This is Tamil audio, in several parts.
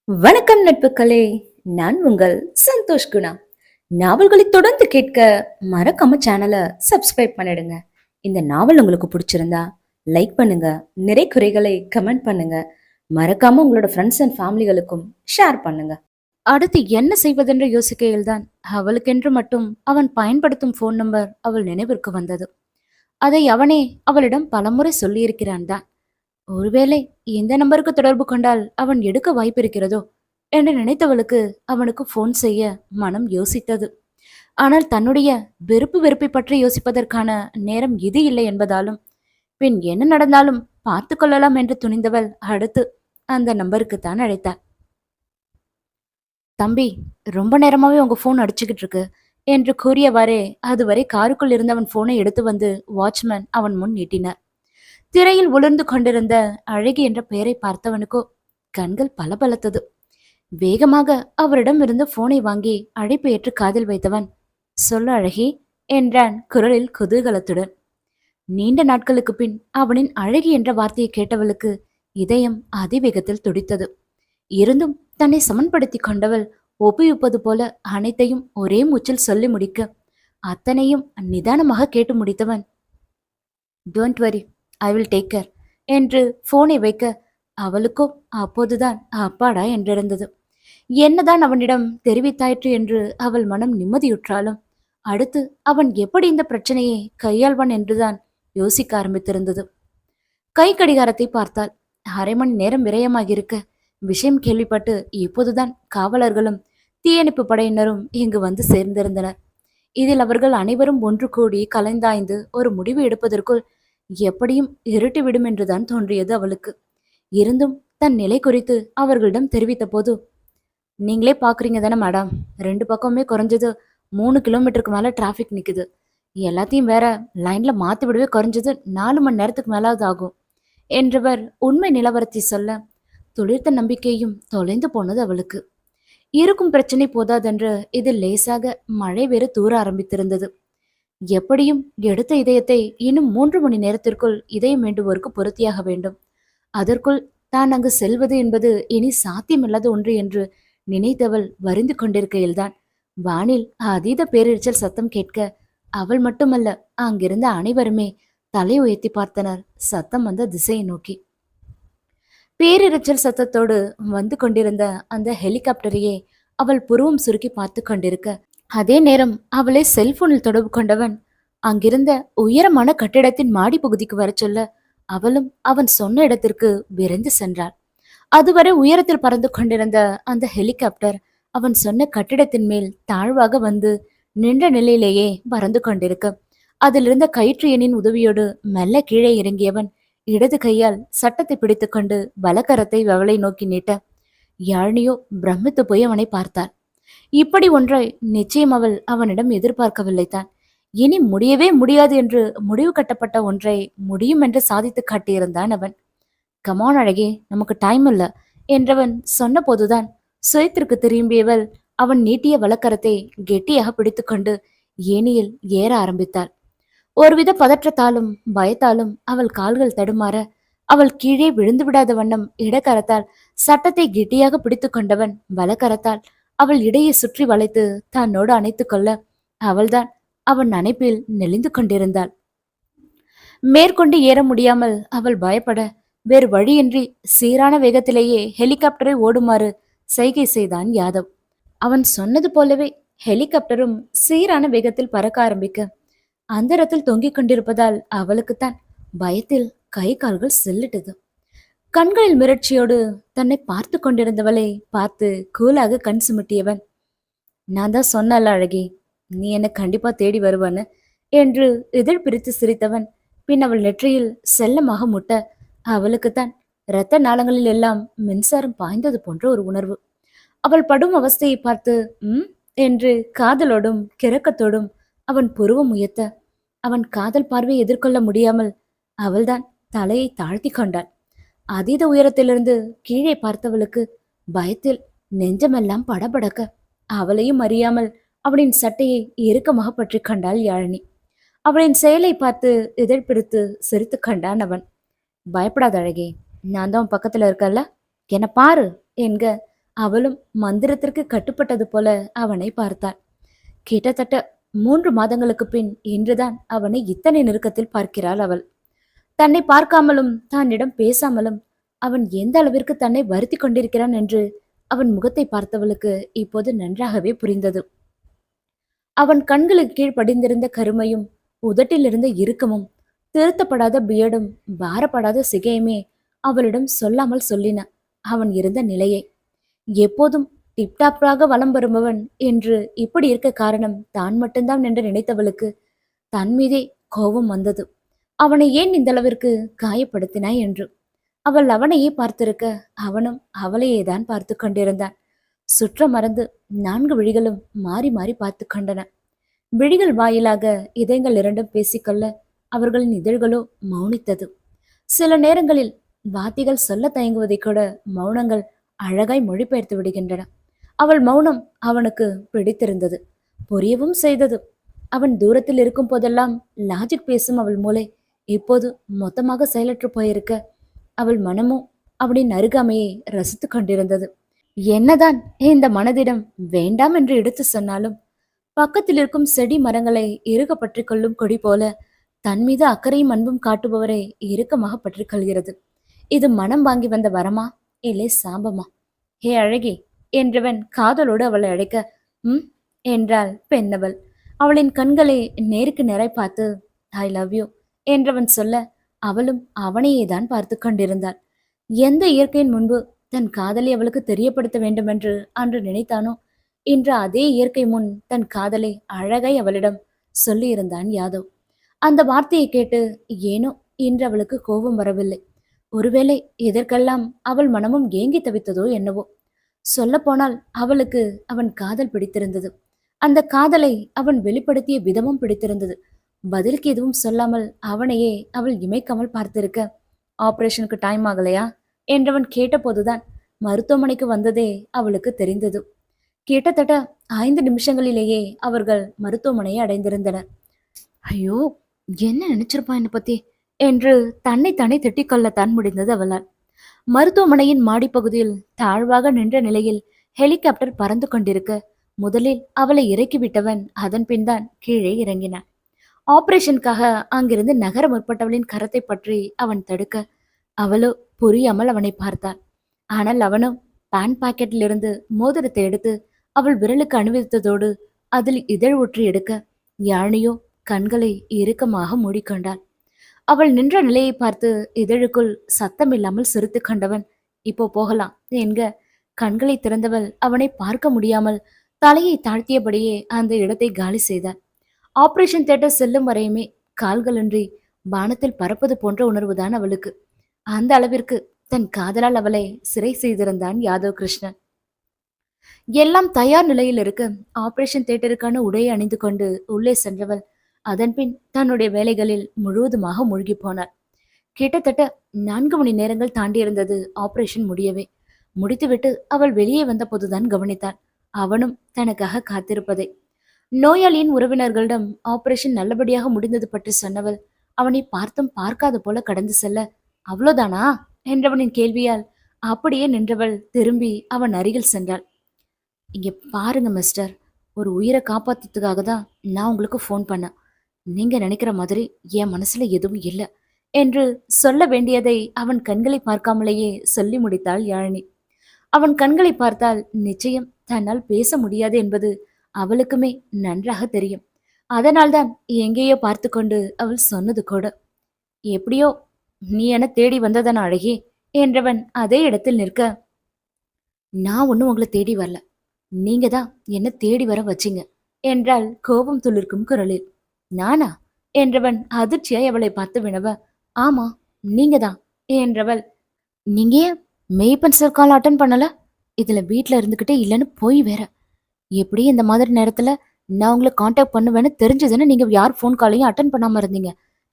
வணக்கம் நட்புகளே. நான் உங்கள் சந்தோஷ் குணா. நாவல்களை தொடர்ந்து கேட்க மறக்காம சேனலை சப்ஸ்கிரைப் பண்ணிடுங்க. இந்த நாவல் உங்களுக்கு பிடிச்சிருந்தா லைக் பண்ணுங்க, நிறை குறைகளை கமெண்ட் பண்ணுங்க, மறக்காம உங்களோட ஃப்ரெண்ட்ஸ் அண்ட் ஃபேமிலிகளுக்கும் ஷேர் பண்ணுங்க. அடுத்து என்ன செய்வதென்று யோசிக்கையில்தான் அவளுக்கென்று மட்டும் அவன் பயன்படுத்தும் ஃபோன் நம்பர் அவள் நினைவிற்கு வந்தது. அதை அவனே அவளிடம் பலமுறை சொல்லியிருக்கிறான் தான். ஒருவேளை எந்த நம்பருக்கு தொடர்பு கொண்டால் அவன் எடுக்க வாய்ப்பிருக்கிறதோ என்று நினைத்தவளுக்கு அவனுக்கு போன் செய்ய மனம் யோசித்தது. ஆனால் தன்னுடைய வெறுப்பை பற்றி யோசிப்பதற்கான நேரம் இது இல்லை என்பதாலும் பின் என்ன நடந்தாலும் பார்த்து கொள்ளலாம் என்று துணிந்தவள் அடுத்து அந்த நம்பருக்கு தான் அழைத்தாள். தம்பி, ரொம்ப நேரமாவே உங்க போன் அடிச்சுக்கிட்டு இருக்கு என்று கூறியவாறே அதுவரை காருக்குள் இருந்தவன் போனை எடுத்து வந்து வாட்ச்மேன் அவன் முன் நீட்டினார். திரையில் உலர்ந்து கொண்டிருந்த அழகி என்ற பெயரை பார்த்தவனுக்கோ கண்கள் பலபலத்தது. வேகமாக அவரிடம் இருந்து போனை வாங்கி அழைப்பு ஏற்று காதில் வைத்தவன், சொல்ல அழகி என்றான் குரலில் குதூகலத்துடன். நீண்ட நாட்களுக்கு பின் அவனின் அழகி என்ற வார்த்தையை கேட்டவளுக்கு இதயம் அதிவேகத்தில் துடித்தது. இருந்தும் தன்னை சமன்படுத்தி கொண்டவள் ஒப்புவிப்பது போல அனைத்தையும் ஒரே மூச்சில் சொல்லி முடிக்க அத்தனையும் நிதானமாக கேட்டு முடித்தவன், don't worry, I will take care என்று போனை வைக்க அவளுக்கோ அப்போதுதான் அப்பாடா என்றிருந்தது. என்னதான் அவனிடம் தெரிவித்தாயிற்று என்று அவள் மனம் நிம்மதியுற்றாலும் அடுத்து அவன் எப்படி இந்த பிரச்சனையை கையாள்வான் என்றுதான் யோசிக்க ஆரம்பித்திருந்தது. கை கடிகாரத்தை பார்த்தால் 1/2 மணி நேரம் விரயமாகியிருக்க விஷயம் கேள்விப்பட்டு இப்போதுதான் காவலர்களும் தீயணைப்பு படையினரும் இங்கு வந்து சேர்ந்திருந்தனர். இதில் அவர்கள் அனைவரும் ஒன்று கூடி கலைந்தாய்ந்து ஒரு முடிவு எடுப்பதற்குள் எப்படியும் இருட்டிவிடும் என்றுதான் தோன்றியது அவளுக்கு. இருந்தும் தன் நிலை குறித்து அவர்களிடம் தெரிவித்த போது, நீங்களே பாக்குறீங்க தானே மேடம், 2 பக்கமே குறைஞ்சது 3 கிலோமீட்டருக்கு மேல டிராபிக் நிக்குது. எல்லாத்தையும் வேற லைன்ல மாத்தி விடவே குறைஞ்சது 4 மணி நேரத்துக்கு மேலாவது ஆகும் என்றவர் உண்மை நிலவரத்தை சொல்ல துளிர்த்த நம்பிக்கையும் தொலைந்து போனது அவளுக்கு. இருக்கும் பிரச்சனை போதாதென்று இதில் லேசாக மழை வேறு தூர ஆரம்பித்திருந்தது. எப்படியும் எடுத்த இதயத்தை இன்னும் 3 மணி நேரத்திற்குள் இதயம் வேண்டுவோருக்கு பொருத்தியாக வேண்டும். அதற்குள் தான் அங்கு செல்வது என்பது இனி சாத்தியமில்லாத ஒன்று என்று நினைத்தவள் வருந்து கொண்டிருக்கையில்தான் வானில் அதீத பேரிரைச்சல் சத்தம் கேட்க அவள் மட்டுமல்ல அங்கிருந்த அனைவருமே தலை உயர்த்தி பார்த்தனர் சத்தம் வந்த திசையை நோக்கி. பேரிரைச்சல் சத்தத்தோடு வந்து கொண்டிருந்த அந்த ஹெலிகாப்டரையே அவள் புருவம் சுருக்கி பார்த்து கொண்டிருக்க அதே நேரம் அவளை செல்போனில் தொடர்பு கொண்டவன் அங்கிருந்த உயரமான கட்டிடத்தின் மாடி பகுதிக்கு வர சொல்ல அவளும் அவன் சொன்ன இடத்திற்கு விரைந்து சென்றாள். அதுவரை உயரத்தில் பறந்து கொண்டிருந்த அந்த ஹெலிகாப்டர் அவன் சொன்ன கட்டிடத்தின் மேல் தாழ்வாக வந்து நின்ற நிலையிலேயே பறந்து கொண்டிருக்க அதிலிருந்த கயிற்று எண்ணின் உதவியோடு மெல்ல கீழே இறங்கியவன் இடது கையால் சட்டத்தை பிடித்துக்கொண்டு வலக்கரத்தை அவளை நோக்கி நீட்ட யாழ்னியோ பிரமித்து போய் அவனை பார்த்தாள். இப்படி ஒன்றை நிச்சயம் அவள் அவனிடம் எதிர்பார்க்கவில்லைத்தான். இனி முடியவே முடியாது என்று முடிவு கட்டப்பட்ட ஒன்றை முடியும் என்று சாதித்து காட்டியிருந்தான் அவன். கமான் அழகே, நமக்கு டைம் இல்ல என்றவன் சொன்ன போதுதான் சுயத்திற்கு திரும்பியவள் அவன் நீட்டிய வலக்கரத்தை கெட்டியாக பிடித்துக்கொண்டு ஏணியில் ஏற ஆரம்பித்தாள். ஒருவித பதற்றத்தாலும் பயத்தாலும் அவள் கால்கள் தடுமாற அவள் கீழே விழுந்து விடாத வண்ணம் இடக்கரத்தால் சட்டத்தை கெட்டியாக பிடித்து கொண்டவன் வலக்கரத்தால் அவள் இடையே சுற்றி வளைத்து தன்னோடு அணைத்து கொள்ள அவள்தான் அவன் அணைப்பில் நெளிந்து கொண்டிருந்தாள். மேற்கொண்டு ஏற முடியாமல் அவள் பயப்பட வேறு வழியின்றி சீரான வேகத்திலேயே ஹெலிகாப்டரை ஓடுமாறு சைகை செய்தான் யாதவ். அவன் சொன்னது போலவே ஹெலிகாப்டரும் சீரான வேகத்தில் பறக்க ஆரம்பிக்க அந்தரத்தில் தொங்கிக் கொண்டிருப்பதால் அவளுக்குத்தான் பயத்தில் கை கால்கள் செல்லிட்டது. கண்களில் மிரட்சியோடு தன்னை பார்த்து கொண்டிருந்தவளை பார்த்து கூலாக கண் சுமிட்டியவன், நான் தான் சொன்னல அழகி, நீ என்ன கண்டிப்பா தேடி வருவான்னு என்று எதிர் பிரித்து சிரித்தவன் பின் அவள் நெற்றியில் செல்லமாக முட்ட அவளுக்குத்தான் இரத்த நாளங்களில் எல்லாம் மின்சாரம் பாய்ந்தது போன்ற ஒரு உணர்வு. அவள் படும் அவஸ்தையை பார்த்து என்று காதலோடும் கிறக்கத்தோடும் அவன் புருவம் உயர்த்த அவன் காதல் பார்வையை எதிர்கொள்ள முடியாமல் அவள்தான் தலையை தாழ்த்தி கொண்டாள். அதீத உயரத்திலிருந்து கீழே பார்த்தவளுக்கு பயத்தில் நெஞ்சமெல்லாம் படபடக்க அவளையும் அறியாமல் அவளின் சட்டையை இறுக்கமாக பற்றி கொண்டாள் யாழினி. அவளின் செயலை பார்த்து எதிர்பிடித்து சிரித்து கண்டான் அவன். பயப்படாத அழகே, நான் தான் பக்கத்துல இருக்கல்ல, என்ன பாரு என்க அவளும் மந்திரத்திற்கு கட்டுப்பட்டது போல அவனை பார்த்தாள். கிட்டத்தட்ட 3 மாதங்களுக்கு பின் இன்றுதான் அவனை இத்தனை நெருக்கத்தில் பார்க்கிறாள் அவள். தன்னை பார்க்காமலும் தன்னிடம் பேசாமலும் அவன் எந்த அளவிற்கு தன்னை வருத்தி கொண்டிருக்கிறான் என்று அவன் முகத்தை பார்த்தவளுக்கு இப்போது நன்றாகவே புரிந்தது. அவன் கண்களுக்கு கீழ் படிந்திருந்த கருமையும் உதட்டில் இருந்த இறுக்கமும் திருத்தப்படாத பியர்டும் பாரப்படாத சிகையுமே அவளிடம் சொல்லாமல் சொல்லின அவன் இருந்த நிலையை. எப்போதும் டிப்டாப்பாக வலம் வருபவன் என்று இப்படி இருக்க காரணம் தான் மட்டும்தான் என்று நினைத்தவளுக்கு தன் மீதே கோபம் வந்தது. அவனை ஏன் இந்த அளவிற்கு காயப்படுத்தினாய் என்று. அவள் அவனையே பார்த்திருக்க அவனும் அவளையே தான் பார்த்து கொண்டிருந்தான். சுற்ற மறந்து 4 விழிகளும் மாறி மாறி பார்த்து கொண்டன. விழிகள் வாயிலாக இதயங்கள் இரண்டும் பேசிக்கொள்ள அவர்களின் இதழ்களோ மௌனித்தது. சில நேரங்களில் வார்த்தைகள் சொல்ல தயங்குவதை கூட மௌனங்கள் அழகாய் மொழிபெயர்த்து விடுகின்றன. அவள் மௌனம் அவனுக்கு பிடித்திருந்தது, புரியவும் செய்தது. அவன் தூரத்தில் இருக்கும் போதெல்லாம் லாஜிக் பேசும் அவள் மூளை இப்போது மொத்தமாக செயலற்று போயிருக்க அவள் மனமும் அவனின் அருகாமையை ரசித்து கொண்டிருந்தது. என்னதான் இந்த மனதிடம் வேண்டாம் என்று எடுத்து சொன்னாலும் பக்கத்தில் இருக்கும் செடி மரங்களை இறுக பற்றி கொள்ளும் கொடி போல தன் மீது அக்கறையும் அன்பும் காட்டுபவரை இறுக்கமாக பற்றி கொள்கிறது. இது மனம் வாங்கி வந்த வரமா இல்லை சாபமா? ஹே அழகே என்றவன் காதலோடு அவளை அழைக்க ம் என்றாள் பெண்ணவள். அவளின் கண்களை நேருக்கு நேராய் பார்த்து ஐ லவ் யூ என்றவன் சொல்ல அவளும் அவனையே தான் பார்த்து கொண்டிருந்தாள். எந்த இயற்கையின் முன்பு தன் காதலை அவளுக்கு தெரியப்படுத்த வேண்டுமென்று அன்று நினைத்தானோ இன்று அதே இயற்கை முன் தன் காதலை அழகாய் அவளிடம் சொல்லியிருந்தான் யாதவ். அந்த வார்த்தையை கேட்டு ஏனோ இன்று அவளுக்கு கோபம் வரவில்லை. ஒருவேளை இதற்கெல்லாம் அவள் மனமும் ஏங்கி தவித்ததோ என்னவோ. சொல்லப்போனால் அவளுக்கு அவன் காதல் பிடித்திருந்தது. அந்த காதலை அவன் வெளிப்படுத்திய விதமும் பிடித்திருந்தது. பதிலுக்கு எதுவும் சொல்லாமல் அவனையே அவள் இமைக்காமல் பார்த்திருக்க ஆபரேஷனுக்கு டைம் ஆகலையா என்றவன் கேட்டபோதுதான் மருத்துவமனைக்கு வந்ததே அவளுக்கு தெரிந்தது. கிட்டத்தட்ட 5 நிமிஷங்களிலேயே அவர்கள் மருத்துவமனையை அடைந்திருந்தனர். ஐயோ, என்ன நினைச்சிருப்பான் என்னை பத்தி என்று தன்னை திட்டிக்கொள்ளத்தான் முடிந்தது அவளால். மருத்துவமனையின் மாடிப்பகுதியில் தாழ்வாக நின்ற நிலையில் ஹெலிகாப்டர் பறந்து கொண்டிருக்க முதலில் அவளை இறக்கிவிட்டவன் அதன் பின் தான் கீழே இறங்கினான். ஆபரேஷனுக்காக அங்கிருந்து நகர முற்பட்டவளின் கரத்தை பற்றி அவன் தடுக்க அவளோ புரியாமல் அவனை பார்த்தாள். ஆனால் அவனும் பேண்ட் பாக்கெட்டில் இருந்து மோதிரத்தை எடுத்து அவள் விரலுக்கு அணிவித்ததோடு அதில் இதழ் ஊற்றி எடுக்க யானையோ கண்களை இறுக்கமாக மூடிக்கொண்டாள். அவள் நின்ற நிலையை பார்த்து இதழுக்குள் சத்தமில்லாமல் சிரித்து கொண்டவன் இப்போ போகலாம் என்க கண்களை திறந்தவள் அவனை பார்க்க முடியாமல் தலையை தாழ்த்தியபடியே அந்த இடத்தை காலி செய்தாள். ஆபரேஷன் தியேட்டர் செல்லும் வரையுமே கால்களின்றி வானத்தில் பறப்பது போன்ற உணர்வுதான் அவளுக்கு. அந்த அளவிற்கு தன் காதலால் அவளை சிறை செய்திருந்தான் யாதவ் கிருஷ்ணன். எல்லாம் தயார் நிலையில் இருக்க ஆபரேஷன் தியேட்டருக்கான உடையை அணிந்து கொண்டு உள்ளே சென்றவள் அதன்பின் தன்னுடைய வேலைகளில் முழுவதுமாக மூழ்கி போனாள். கிட்டத்தட்ட 4 மணி நேரங்கள் தாண்டியிருந்தது ஆபரேஷன் முடியவே. முடித்துவிட்டு அவள் வெளியே வந்த போதுதான் கவனித்தாள் அவனும் தனக்காக காத்திருப்பதை. நோயாளியின் உறவினர்களிடம் ஆபரேஷன் நல்லபடியாக முடிந்தது பற்றி சொன்னவள் அவனை பார்த்தும் பார்க்காத போல கடந்து செல்ல அவ்வளோதானா என்றவனின் கேள்வியால் அப்படியே நின்றவள் திரும்பி அவன் அருகில் சென்றாள். இங்க பாருங்க மிஸ்டர், ஒரு உயிரை காப்பாத்துறதுக்காக தான் நான் உங்களுக்கு ஃபோன் பண்ணேன். நீங்க நினைக்கிற மாதிரி என் மனசுல எதுவும் இல்லை என்று சொல்ல வேண்டியதை அவன் கண்களை பார்க்காமலேயே சொல்லி முடித்தாள் யாழினி. அவன் கண்களை பார்த்தால் நிச்சயம் தன்னால் பேச முடியாது என்பது அவளுக்குமே நன்றாக தெரியும். அதனால்தான் எங்கேயோ பார்த்து கொண்டு அவள் சொன்னது கூட. எப்படியோ நீ என தேடி வந்ததான அழகே என்றவன் அதே இடத்தில் நிற்க, நான் ஒன்னும் உங்களை தேடி வரல, நீங்க தான் என்ன தேடி வர வச்சிங்க என்றாள் கோபம் துளிர்க்கும் குரலில். நானா என்றவன் அதிர்ச்சியாய் அவளை பார்த்து வினவ, ஆமா நீங்க தான் என்றவள். நீங்க ஏன் மெய்ப்பன் சார் கால் அட்டன் பண்ணல? இதுல வீட்டுல இருந்துகிட்டே இல்லைன்னு போய் வேற. எப்படி இந்த மாதிரி நேரத்துல நான் உங்களை காண்டாக்ட் பண்ணுவேன்னு தெரிஞ்சதுன்னு நீங்க யார் போன் காலையும் அட்டன் பண்ணாம இருந்தீங்க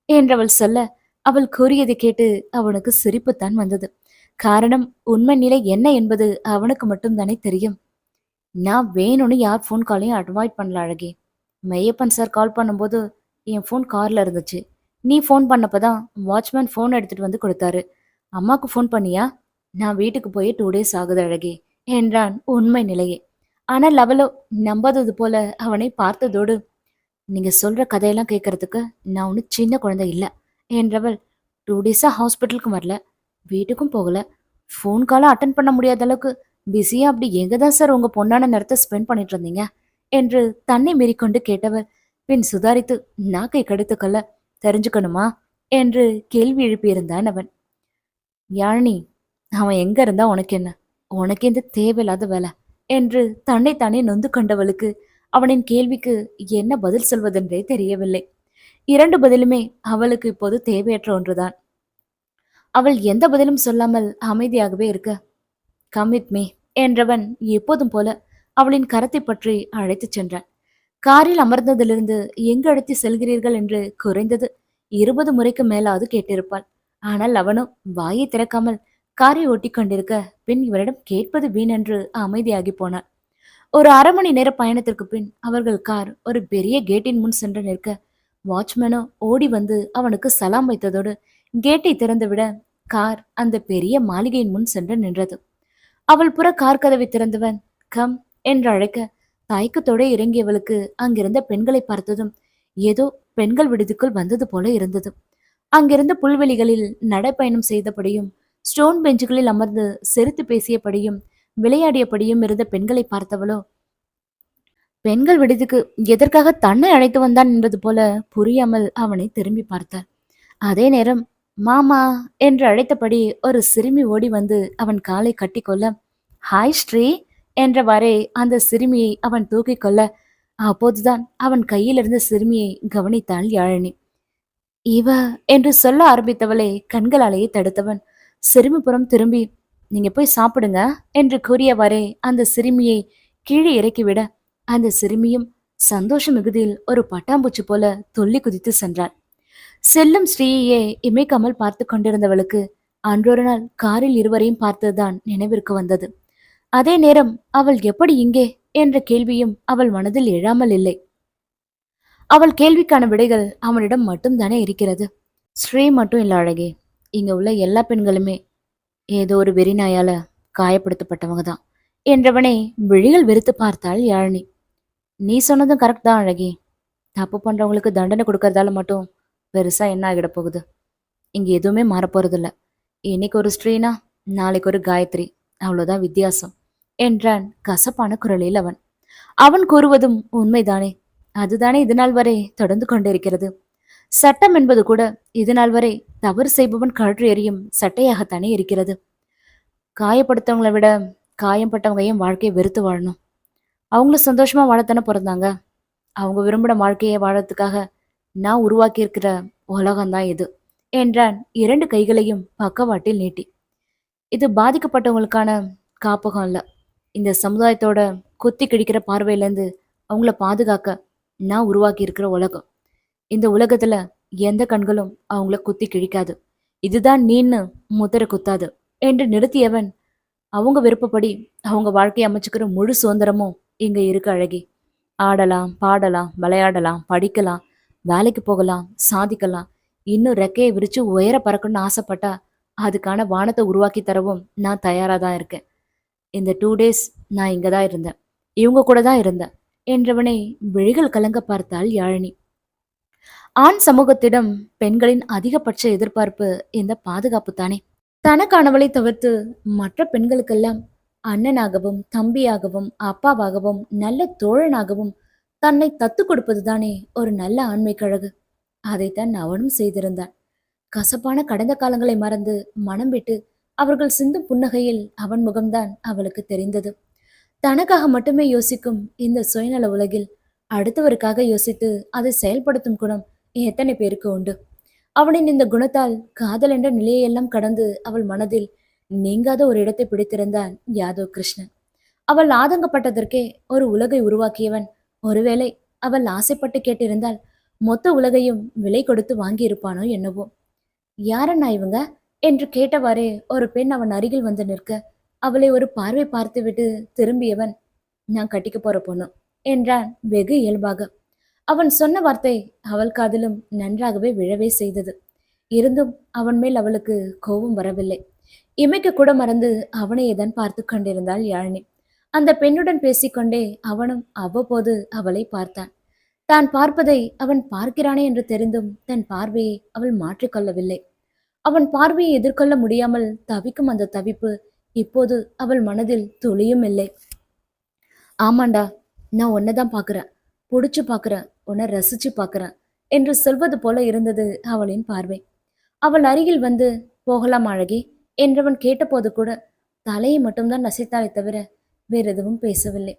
என்றவள் சொல்ல அவள் கூறியதை கேட்டு அவனுக்கு சிரிப்புத்தான் வந்தது. காரணம் உண்மை நிலை என்ன என்பது அவனுக்கு மட்டும் தானே தெரியும். நான் வேணும்னு யார் ஃபோன் காலையும் அவாய்ட் பண்ணல அழகே. மெய்யப்பன் சார் கால் பண்ணும்போது என் ஃபோன் கார்ல இருந்துச்சு. நீ ஃபோன் பண்ணப்பதான் வாட்ச்மேன் ஃபோன் எடுத்துட்டு வந்து கொடுத்தாரு. அம்மாவுக்கு ஃபோன் பண்ணியா? நான் வீட்டுக்கு போய் 2 days ஆகுது அழகே என்றான் உண்மை நிலையை. ஆனால் அவளோ நம்பாதது போல அவனை பார்த்ததோடு, நீங்க சொல்ற கதையெல்லாம் கேட்கறதுக்கு நான் ஒன்றும் சின்ன குழந்தை இல்ல என்றவள், 2 டேஸா ஹாஸ்பிட்டலுக்கு வரல, வீட்டுக்கும் போகல, ஃபோன் காலும் அட்டன் பண்ண முடியாத அளவுக்கு பிஸியா அப்படி எங்க தான் சார் உங்க பொண்ணான நேரத்தை ஸ்பெண்ட் பண்ணிட்டு இருந்தீங்க என்று தன்னை மீறிக்கொண்டு கேட்டவர் பின் சுதாரித்து நாக்கை கடித்துக்கொள்ள, தெரிஞ்சுக்கணுமா என்று கேள்வி எழுப்பியிருந்தான் அவன். யாழினி, அவன் எங்க இருந்தா உனக்கு என்ன? உனக்கு இந்த தேவையில்லாத வேலை என்று தன்னைத்தானே நொந்து கொண்டவளுக்கு அவனின் கேள்விக்கு என்ன பதில் சொல்வதென்றே தெரியவில்லை. 2 பதிலுமே அவளுக்கு இப்போது தேவையற்ற ஒன்றுதான். அவள் எந்த பதிலும் சொல்லாமல் அமைதியாகவே இருக்க, கம் வித் மீ என்றவன் எப்போதும் போல அவளின் கரத்தை பற்றி அழைத்துச் சென்றான். காரில் அமர்ந்ததிலிருந்து எங்கு அழைத்து செல்கிறீர்கள் என்று குறைந்தது 20 முறைக்கு மேலாவது கேட்டிருப்பாள். ஆனால் அவனோ வாயை திறக்காமல் காரை ஓட்டிக் கொண்டிருக்க, பின் இவரிடம் கேட்பது வீணென்று அமைதியாகி போனான். ஒரு 1/2 மணி நேர பயணத்திற்கு பின் அவர்கள் கார் ஒரு பெரிய கேட்டின் முன் சென்று நிற்க, வாட்ச்மேனோ ஓடி வந்து அவனுக்கு சலாம் வைத்ததோடு கேட்டை திறந்துவிட கார் அந்த பெரிய மாளிகையின் முன் சென்று நின்றது. அவள் புற கார் கதவை திறந்தவன் கம் என்று அழைக்க, தயக்கத்தோடு இறங்கியவளுக்கு அங்கிருந்த பெண்களை பார்த்ததும் ஏதோ பெண்கள் விடுதிக்குள் வந்தது போல இருந்தது. அங்கிருந்த புல்வெளிகளில் நடைப்பயணம் செய்தபடியும் ஸ்டோன் பெஞ்சுகளில் அமர்ந்து சிரித்து பேசியபடியும் விளையாடியபடியும் இருந்த பெண்களை பார்த்தவளோ, பெண்கள் விடுதிக்கு எதற்காக தன்னை அழைத்து வந்தான் என்பது போல புரியாமல் அவனை திரும்பி பார்த்தாள். அதே நேரம் மாமா என்று அழைத்தபடி ஒரு சிறுமி ஓடி வந்து அவன் காலை கட்டிக்கொள்ள, ஹாய் ஸ்ரீ என்றவாறே அந்த சிறுமியை அவன் தூக்கிக் கொள்ள, அப்போதுதான் அவன் கையிலிருந்த சிறுமியை கவனித்தாள் யாழினி. இவ என்று சொல்ல ஆரம்பித்தவளை கண்களாலேயே தடுத்தவன் சிறுமிபுறம் திரும்பி, நீங்க போய் சாப்பிடுங்க என்று கூறியவாறே அந்த சிறுமியை கீழே இறக்கிவிட, அந்த சிறுமியும் சந்தோஷ மிகுதியில் ஒரு பட்டாம்பூச்சி போல துள்ளி குதித்து சென்றாள். செல்லும் ஸ்ரீயையே இமைக்காமல் பார்த்து கொண்டிருந்தவளுக்கு அன்றொரு நாள் காரில் இருவரையும் பார்த்ததுதான் நினைவிற்கு வந்தது. அதே நேரம் அவள் எப்படி இங்கே என்ற கேள்வியும் அவள் மனதில் எழாமல் இல்லை. அவள் கேள்விக்கான விடைகள் அவனிடம் மட்டும்தானே இருக்கிறது. ஸ்ரீ மட்டும் இல்ல அழகே, இங்க உள்ள எல்லா பெண்களுமே ஏதோ ஒரு வெறிநாயால காயப்படுத்தப்பட்டவங்க தான் என்றவனை விழிகள் வெறுத்து பார்த்தாள் யாழினி. நீ சொன்னதும் கரெக்ட் தான் அழகே. தப்பு பண்றவங்களுக்கு தண்டனை கொடுக்கறதால மட்டும் பெருசா என்ன ஆகிட போகுது? இங்க எதுவுமே மாறப்போறதில்ல. இன்னைக்கு ஒரு ஸ்ரீனா நாளைக்கு ஒரு காயத்ரி, அவ்வளவுதான் வித்தியாசம் என்றான் கசப்பான குரலில் அவன். அவன் கூறுவதும் உண்மைதானே. அதுதானே இதுநாள் வரை தொடர்ந்து கொண்டிருக்கிறது. சட்டம் என்பது கூட இதுநாள் வரை தவறு செய்பவன் கழற்றி எறியும் சட்டையாகத்தானே இருக்கிறது. காயப்படுத்தவங்களை விட காயம்பட்டவங்க ஏன் வாழ்க்கையை வெறுத்து வாழணும்? அவங்களும் சந்தோஷமா வாழத்தானே பிறந்தாங்க. அவங்க விரும்பின வாழ்க்கையை வாழறதுக்காக நான் உருவாக்கி இருக்கிற உலகம்தான் இது என்றான் 2 கைகளையும் பக்கவாட்டில் நீட்டி. இது பாதிக்கப்பட்டவங்களுக்கான காப்பகம் இல்ல. இந்த சமுதாயத்தோட குத்தி கிழிக்கிற பார்வையிலேருந்து அவங்கள பாதுகாக்க நான் உருவாக்கி இருக்கிற உலகம். இந்த உலகத்துல எந்த கண்களும் அவங்கள குத்தி கிழிக்காது. இதுதான் நீன்னு முத்திர குத்தாது என்று நிறுத்தியவன், அவங்க விருப்பப்படி அவங்க வாழ்க்கையை அமைச்சுக்கிற முழு சுதந்திரமும் இங்க இருக்கு அழகி. ஆடலாம், பாடலாம், விளையாடலாம், படிக்கலாம், வேலைக்கு போகலாம், சாதிக்கலாம். இன்னும் ரெக்கையை விரிச்சு உயர பறக்கணும்னு ஆசைப்பட்டா அதுக்கான வானத்தை உருவாக்கி தரவும் நான் தயாரா தான் இருக்கேன். இந்த 2 டேஸ் நான் இங்க தான் இருந்தேன், இவங்க கூட தான் இருந்தேன் என்றவனை விழிகள் கலங்க பார்த்தாள் யாழினி. ஆண் சமூகத்திடம் பெண்களின் அதிகபட்ச எதிர்பார்ப்பு இந்த பாதுகாப்பு தானே. தனக்கானவளை தவிர்த்து மற்ற பெண்களுக்கெல்லாம் அண்ணனாகவும் தம்பியாகவும் அப்பாவாகவும் நல்ல தோழனாகவும் தன்னை தத்து கொடுப்பதுதானே ஒரு நல்ல ஆண்மை கழகு. அதைத்தான் அவனும் செய்திருந்தான். கசப்பான கடந்த காலங்களை மறந்து மனம் விட்டு அவர்கள் சிந்தும் புன்னகையில் அவன் முகம்தான் அவளுக்கு தெரிந்தது. தனக்காக மட்டுமே யோசிக்கும் இந்த சுயநல உலகில் அடுத்தவருக்காக யோசித்து அதை செயல்படுத்தும் குணம் எத்தனை பேருக்கு உண்டு? அவனின் இந்த குணத்தால் காதல் என்ற நிலையெல்லாம் கடந்து அவள் மனதில் நீங்காத ஒரு இடத்தை பிடித்திருந்தான் யாதவ் கிருஷ்ணன். அவள் ஆதங்கப்பட்டதற்கே ஒரு உலகை உருவாக்கியவன் ஒருவேளை அவள் ஆசைப்பட்டு கேட்டிருந்தால் மொத்த உலகையும் விலை கொடுத்து வாங்கியிருப்பானோ என்னவோ. யாரண்ணா இவங்க என்று கேட்டவாறே ஒரு பெண் அவன் அருகில் வந்து நிற்க, அவளை ஒரு பார்வை பார்த்துவிட்டு திரும்பியவன், நான் கட்டிக்க போற பொண்ணு என்றான் வெகு இயல்பாக. அவன் சொன்ன வார்த்தை அவள் காதிலும் நன்றாகவே விழவே செய்தது. இருந்தும் அவன் மேல் அவளுக்கு கோபம் வரவில்லை. இமைக்க கூட மறந்து அவனையே தான் பார்த்து கொண்டிருந்தாள் யாழினி. அந்த பெண்ணுடன் பேசிக்கொண்டே அவனும் அவ்வப்போது அவளை பார்த்தான். தான் பார்ப்பதை அவன் பார்க்கிறானே என்று தெரிந்தும் தன் பார்வையை அவள் மாற்றிக்கொள்ளவில்லை. அவன் பார்வையை எதிர்கொள்ள முடியாமல் தவிக்கும் அந்த தவிப்பு இப்போது அவள் மனதில் துளியும் இல்லை. ஆமாண்டா, நான் உன்னைதான் பார்க்கிறேன், புடிச்சு பார்க்கிறேன், உன்னை ரசிச்சு பார்க்கிறேன் என்று சொல்வது போல இருந்தது அவளின் பார்வை. அவள் அருகில் வந்து போகலாம் அழகி என்றவன் கேட்டபோது கூட தலையை மட்டும்தான் அசைத்தாலே தவிர வேறு எதுவும் பேசவில்லை.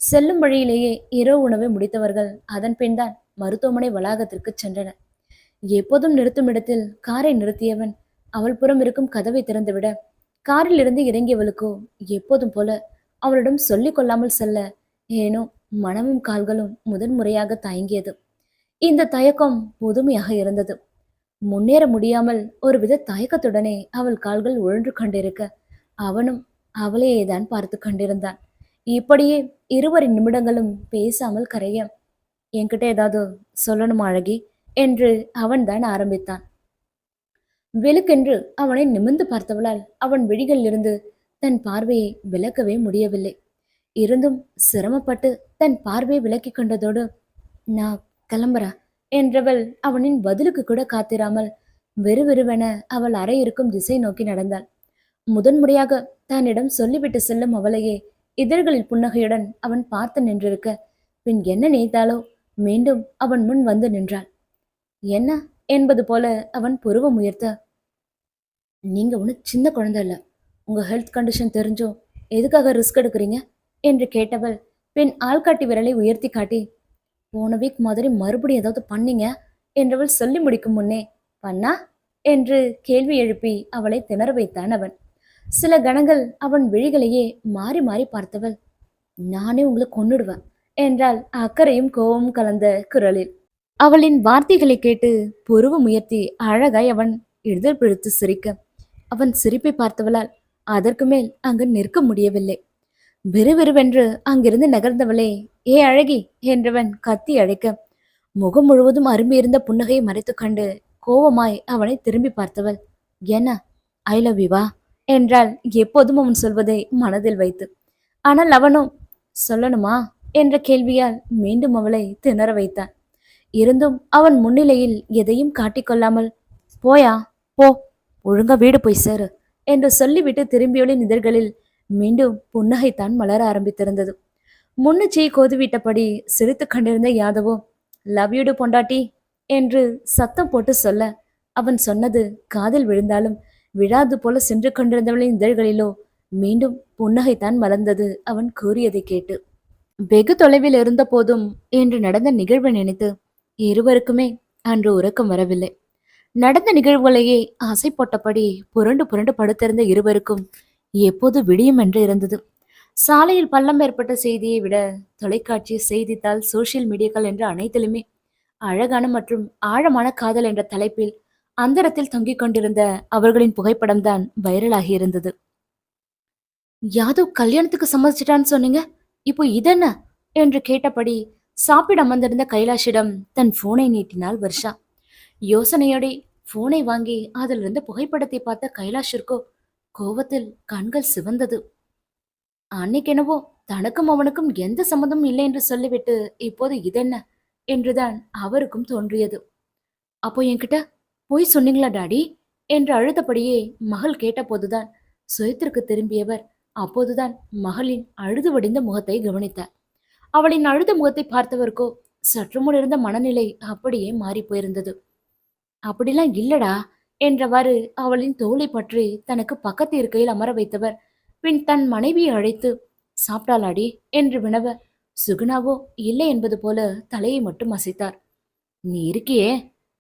செல்லும் வழியிலேயே இரவு உணவை முடித்தவர்கள் அதன் பின்தான் மருத்துவமனை வளாகத்திற்கு சென்றனர். எப்போதும் நிறுத்தும் இடத்தில் காரை நிறுத்தியவன் அவள் புறம் இருக்கும் கதவை திறந்துவிட காரில் இருந்து இறங்கியவளுக்கோ எப்போதும் போல அவளிடம் சொல்லிக் கொள்ளாமல் செல்ல ஏனோ மனமும் கால்களும் முதன்முறையாக தயங்கியது. இந்த தயக்கம் புதுமையாக இருந்தது. முன்னேற முடியாமல் ஒருவித தயக்கத்துடனே அவள் கால்கள் உழன்று கொண்டிருக்க அவனும் அவளையே தான் பார்த்து கொண்டிருந்தான். இப்படியே இருவரின் நிமிடங்களும் பேசாமல் கரைய, என்கிட்ட ஏதாவது சொல்லணுமா அழகி என்று அவன் தான் ஆரம்பித்தான். வெளுக்கென்று அவனை நிமிர்ந்து பார்த்தவளால் அவன் விழிகளிலிருந்து தன் பார்வையை விலக்கவே முடியவில்லை. இருந்தும் சிரமப்பட்டு தன் பார்வையை விலக்கி கொண்டதோடு, நான் கிளம்புறேன் என்றவள் அவனின் பதிலுக்கு கூட காத்திராமல் வெறுவெறுவென அவள் அறை இருக்கும் திசை நோக்கி நடந்தாள். முதன்முறையாக தன்னிடம் சொல்லிவிட்டு செல்லும் அவளையே இதழ்களில் புன்னகையுடன் அவன் பார்த்து நின்றிருக்க, பின் என்ன நினைத்தாலோ மீண்டும் அவன் முன் வந்து நின்றாள். என்ன என்பது போல அவன் புருவம் உயர்த்த, நீங்க ஒண்ணு சின்ன குழந்தை இல்ல, உங்க ஹெல்த் கண்டிஷன் தெரிஞ்சும் எதுக்காக ரிஸ்க் எடுக்கிறீங்க என்று கேட்டவள் பின் ஆள்காட்டி விரலை உயர்த்தி காட்டி, போன வீக் மாதிரி மறுபடியும் ஏதாவது பண்ணீங்க என்றவள் சொல்லி முடிக்கும் முன்னே, பண்ணா என்று கேள்வி எழுப்பி அவளை திணற வைத்தான் அவன். சில கணங்கள் அவன் விழிகளையே மாறி மாறி பார்த்தவள், நானே உங்களை கொன்னுடுவேன் என்றால் அக்கறையும் கோபமும் கலந்த குரலில். அவளின் வார்த்தைகளை கேட்டு புருவம் உயர்த்தி அழகாய் அவன் இதழ் பிடித்து சிரிக்க, அவன் சிரிப்பை பார்த்தவளால் அதற்கு மேல் அங்கு நிற்க முடியவில்லை. விறுவிறுவென்று அங்கிருந்து நகர்ந்தவளே, ஏ அழகி என்றவன் கத்தி அழைக்க, முகம் முழுவதும் அரும்பியிருந்த புன்னகையை மறைத்து கொண்டு கோபமாய் அவனை திரும்பி பார்த்தவள், என்ன ஐ லவ் யூவா என்றால் எப்போதும் அவன் சொல்வதை மனதில் வைத்து. ஆனால் அவனோ சொல்லணுமா என்ற கேள்வியால் மீண்டும் அவளை திணற வைத்தான். இருந்தும் அவன் முன்னிலையில் எதையும் காட்டிக்கொள்ளாமல், போயா போ, ஒழுங்கா வீடு போய் சேரு என்று சொல்லிவிட்டு திரும்பியவளின் இதழ்களில் மீண்டும் புன்னகைத்தான் மலர ஆரம்பித்திருந்தது. முன்னுச்சியை கோதுவிட்டபடி சிரித்து கொண்டிருந்த யாதவோ, லவ் யூடு பொண்டாட்டி என்று சத்தம் போட்டு சொல்ல, அவன் சொன்னது காதில் விழுந்தாலும் விழாது போல சென்று கொண்டிருந்தவளின் இதழ்களிலோ மீண்டும் புன்னகைத்தான் மலர்ந்தது அவன் கூறியதை கேட்டு. வெகு தொலைவில் இருந்த போதும் என்று நடந்த நிகழ்வை நினைத்து இருவருக்குமே அன்று உறக்கம் வரவில்லை. நடந்த நிகழ்வுகளையே ஆசை போட்டபடி புரண்டு புரண்டு படுத்திருந்த இருவருக்கும் எப்போது விடியும் என்று இருந்தது. சாலையில் பள்ளம் ஏற்பட்ட செய்தியை விட தொலைக்காட்சி, செய்தித்தாள், சோசியல் மீடியாக்கள் என்ற அனைத்திலுமே அழகான மற்றும் ஆழமான காதல் என்ற தலைப்பில் அந்தரத்தில் தொங்கிக் கொண்டிருந்த அவர்களின் புகைப்படம் தான் வைரலாகி இருந்தது. யாதவ் கல்யாணத்துக்கு சம்மதிச்சிட்டான்னு சொன்னீங்க, இப்போ இதென்ன என்று கேட்டபடி சாப்பிட அமர்ந்திருந்த கைலாஷிடம் தன் போனை நீட்டினாள் வர்ஷா. யோசனையோടെ போனை வாங்கி அதிலிருந்து புகைப்படத்தை பார்த்த கைலாஷிற்கோ கோபத்தில் கண்கள் சிவந்தது. அன்னைக்கெனவோ தனக்கும் அவனுக்கும் எந்த சம்மதமும் இல்லை என்று சொல்லிவிட்டு இப்போது இதென்ன என்றுதான் அவருக்கும் தோன்றியது. அப்போ என்கிட்ட போய் சொன்னீங்களா டாடி என்று அழுதபடியே மகள் கேட்டபோதுதான் சுயத்திற்கு திரும்பியவர் அப்போதுதான் மகளின் அழுது வடிந்த முகத்தை கவனித்தார். அவளின் அழுத முகத்தை பார்த்தவருக்கோ சற்று முன் இருந்த மனநிலை அப்படியே மாறி போயிருந்தது. அப்படிலாம் இல்லடா என்றவாறு அவளின் தோளை பற்றி தனக்கு பக்கத்து இருக்கையில் அமர வைத்தவர் பின் தன் மனைவியை அழைத்து, சாப்பிட்டாளாடி என்று வினவ, சுகுணாவோ இல்லை என்பது போல தலையை மட்டும் அசைத்தார். நீ இருக்கியே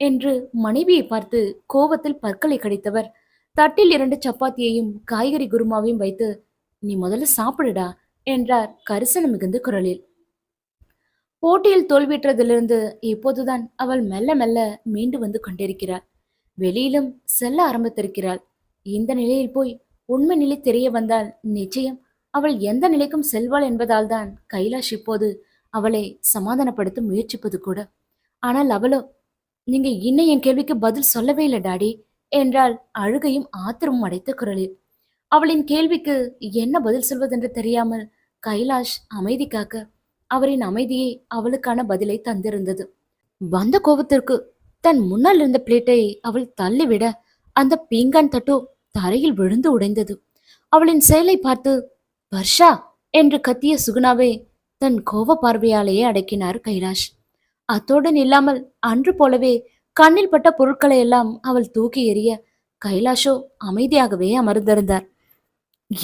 என்று மனைவியை பார்த்து கோபத்தில் பற்களை கடித்தவர் தட்டில் 2 சப்பாத்தியையும் காய்கறி குருமாவையும் வைத்து, நீ முதல்ல சாப்பிடுடா என்றார் கரிசனம் மிகுந்த குரலில். போட்டியில் தோல்வியற்றதிலிருந்து இப்போதுதான் அவள் மெல்ல மெல்ல மீண்டு வந்து கொண்டிருக்கிறாள். வெளியிலும் செல்ல ஆரம்பித்திருக்கிறாள். இந்த நிலையில் போய் உண்மை நிலை தெரிய வந்தால் நிச்சயம் அவள் எந்த நிலைக்கும் செல்வாள் என்பதால் தான் கைலாஷ் இப்போது அவளை சமாதானப்படுத்த முயற்சிப்பது கூட. ஆனால் அவளோ, நீங்க இன்னும் என் கேள்விக்கு பதில் சொல்லவே இல்லை டாடி என்றாள் அழுகையும் ஆத்திரமும் அடைத்த குரலில். அவளின் கேள்விக்கு என்ன பதில் சொல்வதென்று தெரியாமல் கைலாஷ் அமைதி காக்க அவரின் அமைதியே அவளுக்கான பதிலை தந்திருந்தது. வந்த கோபத்திற்கு தன் முன்னால் இருந்த பிளேட்டை அவள் தள்ளிவிட அந்த பீங்கான் தட்டோ தரையில் விழுந்து உடைந்தது. அவளின் செயலை பார்த்து வர்ஷா என்று கத்திய சுகுணாவை தன் கோப பார்வையாலேயே அடக்கினார் கைலாஷ். அத்தோடு இல்லாமல் அன்று போலவே கண்ணில் பட்ட பொருட்களை எல்லாம் அவள் தூக்கி எறிய கைலாஷோ அமைதியாகவே அமர்ந்திருந்தார்.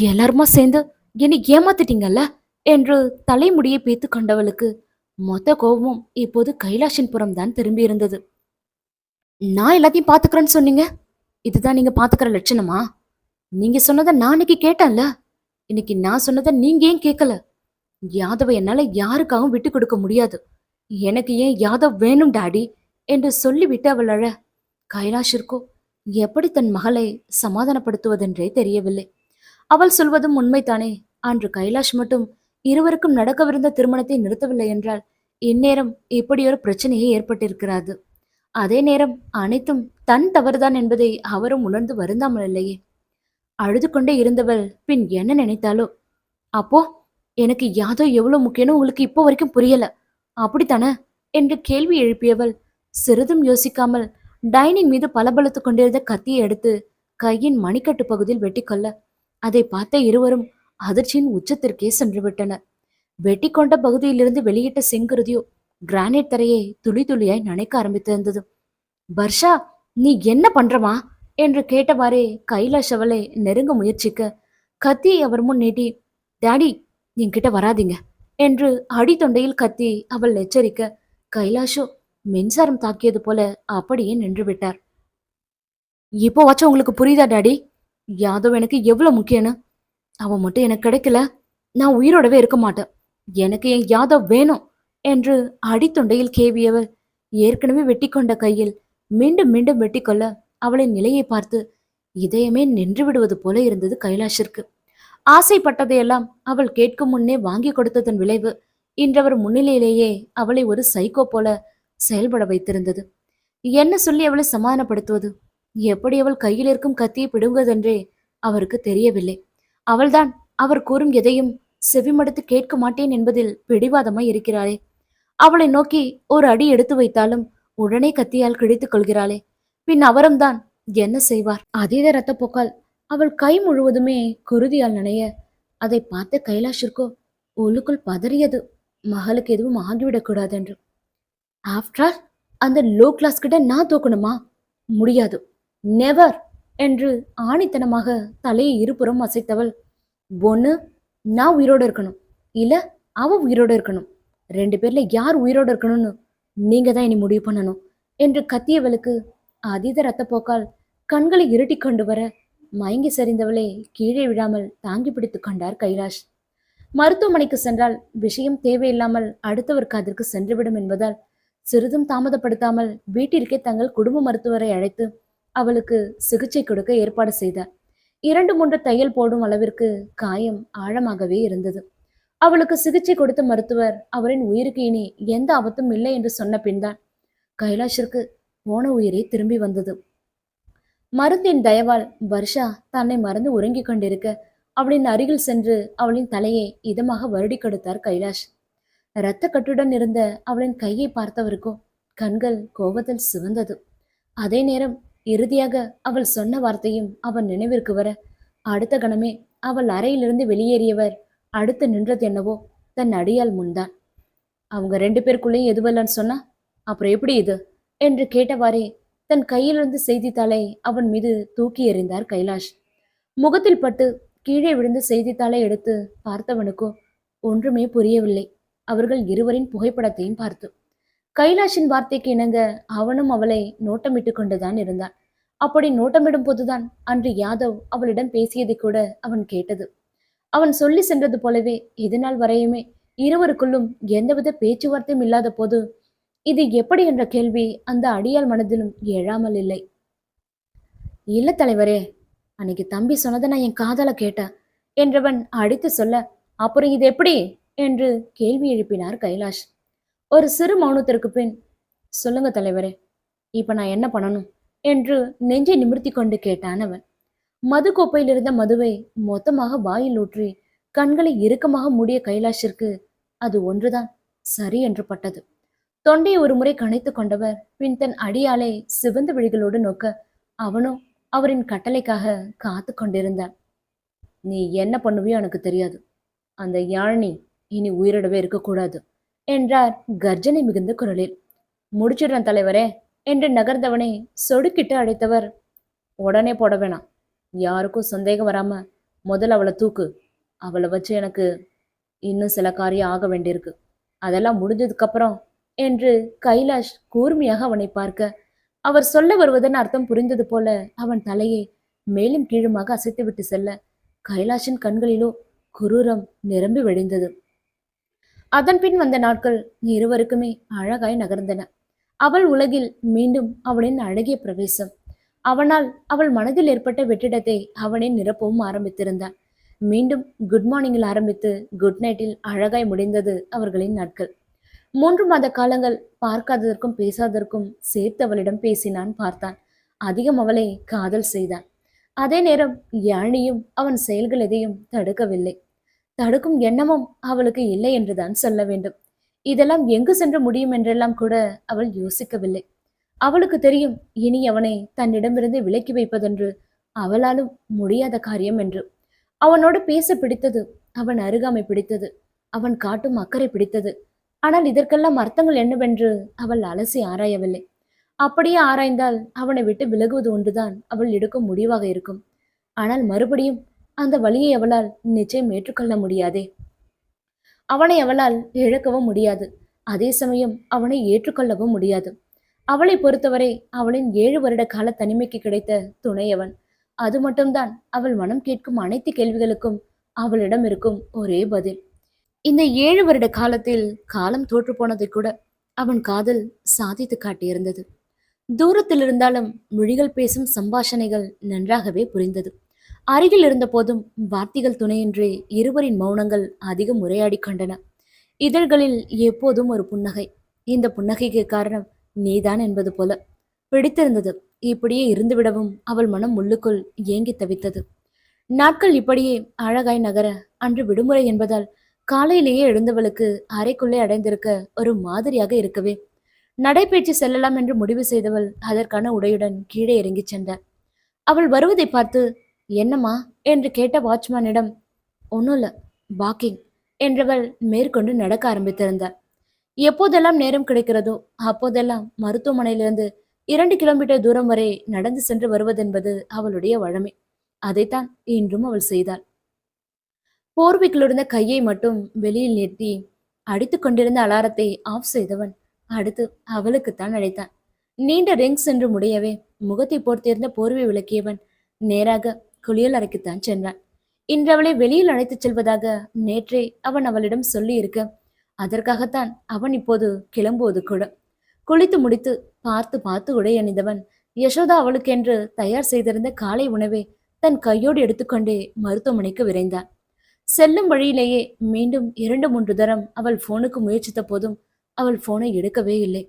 எல்லாருமா சேர்ந்து என்னை ஏமாத்திட்டீங்கல்ல என்று தலைமுடியை பேத்து கொண்டவளுக்கு மொத்த கோபமும் இப்போது கைலாஷின் புறம்தான் திரும்பி இருந்தது. நான் எல்லாத்தையும் பாத்துக்கிறேன்னு சொன்னீங்க, இதுதான் நீங்க பாத்துக்கிற லட்சணமா? நீங்க சொன்னதை நான் இன்னைக்கு கேட்டேன்ல, இன்னைக்கு நான் சொன்னதை நீங்க ஏன் கேட்கல? யாதவ என்னால யாருக்காகவும் விட்டு கொடுக்க முடியாது. எனக்கு ஏன் யாதவ் வேணும் டாடி என்று சொல்லிவிட்டு அவள் அழ கைலாஷிற்கோ எப்படி தன் மகளை சமாதானப்படுத்துவதென்றே தெரியவில்லை. அவள் சொல்வதும் உண்மைதானே. அன்று கைலாஷ் மட்டும் இருவருக்கும் நடக்கவிருந்த திருமணத்தை நிறுத்தவில்லை என்றால் இந்நேரம் இப்படி ஒரு பிரச்சனையே ஏற்பட்டிருக்கிறாது. அதே நேரம் அனைத்தும் தன் தவறுதான் என்பதை அவரும் உணர்ந்து வருந்தாமல் இல்லையே. அழுது கொண்டே இருந்தவள் பின் என்ன நினைத்தாலோ, அப்போ எனக்கு யாதோ எவ்வளவு முக்கியம்னு உங்களுக்கு இப்போ வரைக்கும் புரியல அப்படித்தானே என்று கேள்வி எழுப்பியவள் சிறிதும் யோசிக்காமல் டைனிங் மீது பளபளத்து கொண்டிருந்த கத்தியை எடுத்து கையின் மணிக்கட்டு பகுதியில் வெட்டிக்கொள்ள அதை பார்த்த இருவரும் அதிர்ச்சியின் உச்சத்திற்கே சென்று விட்டனர். வெட்டி கொண்ட பகுதியிலிருந்து வெளியிட்ட செங்குருதியோ கிரானைட் தரையை துளி துளியாய் நனைக்க ஆரம்பித்திருந்தது. பர்ஷா, நீ என்ன பண்றமா என்று கேட்டவாறே கைலாஷ் அவளை நெருங்க முயற்சிக்க கத்தியை அவர் முன் நீட்டி, டாடி என்கிட்ட வராதிங்க என்று அடி தொண்டையில் கத்தி அவள் எச்சரிக்க கைலாஷோ மின்சாரம் தாக்கியது போல அப்படியே நின்று விட்டார். இப்போ வச்சு உங்களுக்கு புரியுதா டாடி, யாதவ் எனக்கு எவ்வளவு முக்கியம்னு? அவன் மட்டும் எனக்கு கிடைக்கல, நான் உயிரோடவே இருக்க மாட்டேன். எனக்கு என் யாதவ் வேணும் என்று அடித்தொண்டையில் கேவியவள் ஏற்கனவே வெட்டி கொண்ட கையில் மீண்டும் மீண்டும் வெட்டி கொள்ள அவளின் நிலையை பார்த்து இதயமே நின்று விடுவது போல இருந்தது கைலாஷிற்கு. ஆசைப்பட்டதையெல்லாம் அவள் கேட்கும் முன்னே வாங்கி கொடுத்ததன் விளைவு இன்றவர் முன்னிலையிலேயே அவளை ஒரு சைக்கோ போல செயல்பட வைத்திருந்தது. என்ன சொல்லி அவளை சமாதானப்படுத்துவது, எப்படி அவள் கையில் இருக்கும் கத்தியை பிடுங்குவதென்றே அவருக்கு தெரியவில்லை. அவள்தான் அவர் கூறும் எதையும் செவிமடுத்து கேட்க மாட்டேன் என்பதில் பிடிவாதமாய் இருக்கிறாளே. அவளை நோக்கி ஒரு அடி எடுத்து வைத்தாலும் உடனே கத்தியால் கிழித்துக் கொள்கிறாளே. பின் அவரும் தான் என்ன செய்வார்? அதீத இரத்தப்போக்கால் அவள் கை முழுவதுமே குருதியால் நனைய அதை பார்த்த கைலாஷிற்கோ உள்ளுக்குள் பதறியது, மகளுக்கு எதுவும் ஆகிவிடக்கூடாது என்று. ஆஃப்டர் அந்த லோ கிளாஸ் கிட்ட நான் தோக்கணுமா? முடியாது, நெவர் என்று ஆணித்தனமாக தலையை இருபுறம் அசைத்தவள், ஒன்னு நான் உயிரோடு இருக்கணும், இல்ல அவ உயிரோடு இருக்கணும், ரெண்டு பேர்ல யார் உயிரோடு இருக்கணும்னு நீங்க தான் இனி முடிவு பண்ணணும் என்று கத்தியவளுக்கு அதீத ரத்தப்போக்கால் கண்களை இருட்டி கொண்டு வர மயங்கி சரிந்தவளை கீழே விழாமல் தாங்கி பிடித்து கொண்டார் கைலாஷ். மருத்துவமனைக்கு சென்றால் விஷயம் தேவையில்லாமல் அடுத்தவர் காதிற்கு சென்றுவிடும் என்பதால் சிறிதும் தாமதப்படுத்தாமல் வீட்டிற்கே தங்கள் குடும்ப மருத்துவரை அழைத்து அவளுக்கு சிகிச்சை கொடுக்க ஏற்பாடு செய்தார். 2-3 தையல் போடும் அளவிற்கு காயம் ஆழமாகவே இருந்தது. அவளுக்கு சிகிச்சை கொடுத்த மருத்துவர் அவரின் உயிருக்கு இனி எந்த ஆபத்தும் இல்லை என்று சொன்ன பின்தான் கைலாஷிற்கு போன உயிரே திரும்பி வந்தது. மருந்தின் தயவால் வர்ஷா தன்னை மறந்து உறங்கிக் கொண்டிருக்க அவளின் அருகில் சென்று அவளின் தலையை இதமாக வருடி கொடுத்தார் கைலாஷ். இரத்த கட்டுடன் இருந்த அவளின் கையை பார்த்தவருக்கோ கண்கள் கோபத்தில் சிவந்தது. அதே நேரம் இறுதியாக அவள் சொன்ன வார்த்தையும் அவன் நினைவிற்கு வர அடுத்த கணமே அவள் அறையிலிருந்து வெளியேறியவர் அடுத்து நின்றது என்னவோ தன் அடியால் முன்தான். அவங்க 2 பேருக்குள்ளேயும் எதுவல்லன்னு சொன்னா அப்புறம் எப்படி இது என்று கேட்டவாறே தன் கையிலிருந்து செய்தித்தாளை அவன் மீது தூக்கி எறிந்தார் கைலாஷ். முகத்தில் பட்டு கீழே விழுந்து செய்தித்தாளை எடுத்து பார்த்தவனுக்கோ ஒன்றுமே புரியவில்லை. அவர்கள் இருவரின் புகைப்படத்தையும் பார்த்து கைலாஷின் வார்த்தைக்கு இணங்க அவனும் அவளை நோட்டமிட்டு கொண்டுதான் இருந்தான். அப்படி நோட்டமிடும் போதுதான் அன்று யாதவ் அவளிடம் பேசியதை கூட அவன் கேட்டது. அவன் சொல்லி சென்றது போலவே இதுநாள் வரையுமே இருவருக்குள்ளும் எந்தவித பேச்சுவார்த்தையும் இல்லாத போது இது எப்படி என்ற கேள்வி அந்த அடியாள் மனதிலும் எழாமல் இல்லை. இல்ல தலைவரே, அன்னைக்கு தம்பி சொன்னதை நான் என் காதால கேட்டேன் என்றவன் அடித்து சொல்ல, அப்புறம் இது எப்படி என்று கேள்வி எழுப்பினார் கைலாஷ். ஒரு சிறு மௌனத்திற்கு பின், சொல்லுங்க தலைவரே, இப்ப நான் என்ன பண்ணணும் என்று நெஞ்சை நிமிர்த்தி கொண்டு கேட்டான் அவன். மது கோப்பையில் இருந்த மதுவை மொத்தமாக வாயில் ஊற்றி கண்களை இறுக்கமாக மூடிய கைலாஷிற்கு அது ஒன்றுதான் சரி என்று பட்டது. தொண்டையை ஒரு முறை கனைத்து கொண்டவர் பின் தன் அடியாலை சிவந்த விழிகளோடு நோக்க அவனோ அவரின் கட்டளைக்காக காத்து கொண்டிருந்தான். நீ என்ன பண்ணுவியோ எனக்கு தெரியாது. அந்த யாழினி இனி உயிரிடவே இருக்கக்கூடாது என்றார் கர்ஜனை மிகுந்த குரலில். முடிச்சிடுறேன் தலைவரே என்று நகர்ந்தவனை சொடுக்கிட்டு அழைத்தவர், உடனே போட வேணாம். யாருக்கும் சந்தேகம் வராம முதல்ல அவளை தூக்கு. அவளை வச்சு எனக்கு இன்னும் சில காரியம் ஆக வேண்டியிருக்கு. அதெல்லாம் முடிஞ்சதுக்கு அப்புறம் என்று கைலாஷ் கூர்மையாக அவனை பார்க்க அவர் சொல்ல வருவதன் அர்த்தம் புரிந்தது போல அவன் தலையை மேலும் கீழுமாக அசைத்துவிட்டு செல்ல கைலாஷின் கண்களிலோ குரூரம் நிரம்பி வழிந்தது. அதன் பின் வந்த நாட்கள் இருவருக்குமே அழகாய் நகர்ந்தன. அவள் உலகில் மீண்டும் அவளின் அழகிய பிரவேசம். அவனால் அவள் மனதில் ஏற்பட்ட வெற்றிடத்தை அவனே நிரப்பவும் ஆரம்பித்திருந்தான். மீண்டும் குட் மார்னிங்கில் ஆரம்பித்து குட் நைட்டில் அழகாய் முடிந்தது அவர்களின் நாட்கள். 3 மாத காலங்கள் பார்க்காததற்கும் பேசாததற்கும் சேர்த்து அவளிடம் பேசினான், பார்த்தான். அதிகம் அவளை காதல் செய்தான். அதே நேரம் யாழினியும் அவன் செயல்கள் எதையும் தடுக்கவில்லை. தடுக்கும் எண்ணமும் அவளுக்கு இல்லை என்றுதான் சொல்ல வேண்டும். இதெல்லாம் எங்கு சென்று முடியும் என்றெல்லாம் கூட அவள் யோசிக்கவில்லை. அவளுக்கு தெரியும் இனி அவனை தன்னிடமிருந்து விலக்கி வைப்பதென்று அவளாலும் முடியாத காரியம் என்று. அவனோடு பேச பிடித்தது, அவன் அருகாமை பிடித்தது, அவன் காட்டும் அக்கறை பிடித்தது. ஆனால் இதற்கெல்லாம் அர்த்தங்கள் என்னவென்று அவள் அலசி ஆராயவில்லை. அப்படியே ஆராய்ந்தால் அவனை விட்டு விலகுவது ஒன்றுதான் அவள் எடுக்கும் முடிவாக இருக்கும். ஆனால் மறுபடியும் அந்த வழியை அவளால் நிச்சயம் ஏற்றுக்கொள்ள முடியாதே. அவனை அவளால் இழக்கவும் முடியாது, அதே சமயம் அவனை ஏற்றுக்கொள்ளவும் முடியாது. அவளை பொறுத்தவரை அவளின் 7 வருட கால தனிமைக்கு கிடைத்த துணையவன். அது மட்டும்தான் அவள் மனம் கேட்கும் அனைத்து கேள்விகளுக்கும் அவளிடம் இருக்கும் ஒரே பதில். இந்த 7 வருட காலத்தில் காலம் தோற்று போனதை கூட அவன் காதல் சாதித்து காட்டியிருந்தது. தூரத்தில் இருந்தாலும் மொழிகள் பேசும் சம்பாஷணைகள் நன்றாகவே புரிந்தது. அருகில் இருந்த போதும் வார்த்தைகள் துணையின்றி இருவரின் மௌனங்கள் அதிகம் உரையாடி கொண்டன. இதழ்களில் எப்போதும் ஒரு புன்னகை. இந்த புன்னகைக்கு காரணம் நீதான் என்பது போல பிடித்திருந்தது. இப்படியே இருந்துவிடவும் அவள் மனம் உள்ளுக்குள் ஏங்கி தவித்தது. நாட்கள் இப்படியே அழகாய் நகர அன்று விடுமுறை என்பதால் காலையிலேயே எழுந்தவளுக்கு அறைக்குள்ளே அடைந்திருக்க ஒரு மாதிரியாக இருக்கவே நடைபயிற்சி செல்லலாம் என்று முடிவு செய்தவள் அதற்கான உடையுடன் கீழே இறங்கிச் சென்றாள். அவள் வருவதை பார்த்து என்னம்மா என்று கேட்ட வாட்ச்மேனிடம் ஒன்றும் இல்லை, வாக்கிங் என்றவள் மேற்கொண்டு நடக்க ஆரம்பித்திருந்தாள். எப்போதெல்லாம் நேரம் கிடைக்கிறதோ அப்போதெல்லாம் மருத்துவமனையிலிருந்து 2 கிலோமீட்டர் தூரம் வரை நடந்து சென்று வருவதென்பது அவளுடைய வழமை. அதைத்தான் இன்றும் அவள் செய்தாள். போர்வைக்குள்ளிருந்த கையை மட்டும் வெளியில் நீட்டி அடித்து கொண்டிருந்த அலாரத்தை ஆஃப் செய்தவன் அடுத்து அவளுக்குத்தான் அழைத்தான். நீண்ட ரிங்ஸ் என்று முடியவே முகத்தை போர்த்தியிருந்த போர்வை விளக்கியவன் நேராக குளியல் அறைக்குத்தான் சென்றான். இன்று அவளை வெளியில் அழைத்துச் செல்வதாக நேற்றே அவன் அவளிடம் சொல்லி இருக்க அதற்காகத்தான் அவன் இப்போது கிளம்புவது கூட. குளித்து முடித்து பார்த்து பார்த்து உடை அணிந்தவன் யசோதா அவளுக்கென்று தயார் செய்திருந்த காலை உணவை தன் கையோடு எடுத்துக்கொண்டே மருத்துவமனைக்கு விரைந்தான். செல்லும் வழியிலேயே மீண்டும் 2-3 தரம் அவள் போனுக்கு முயற்சித்த போதும் அவள் போனை எடுக்கவே இல்லை.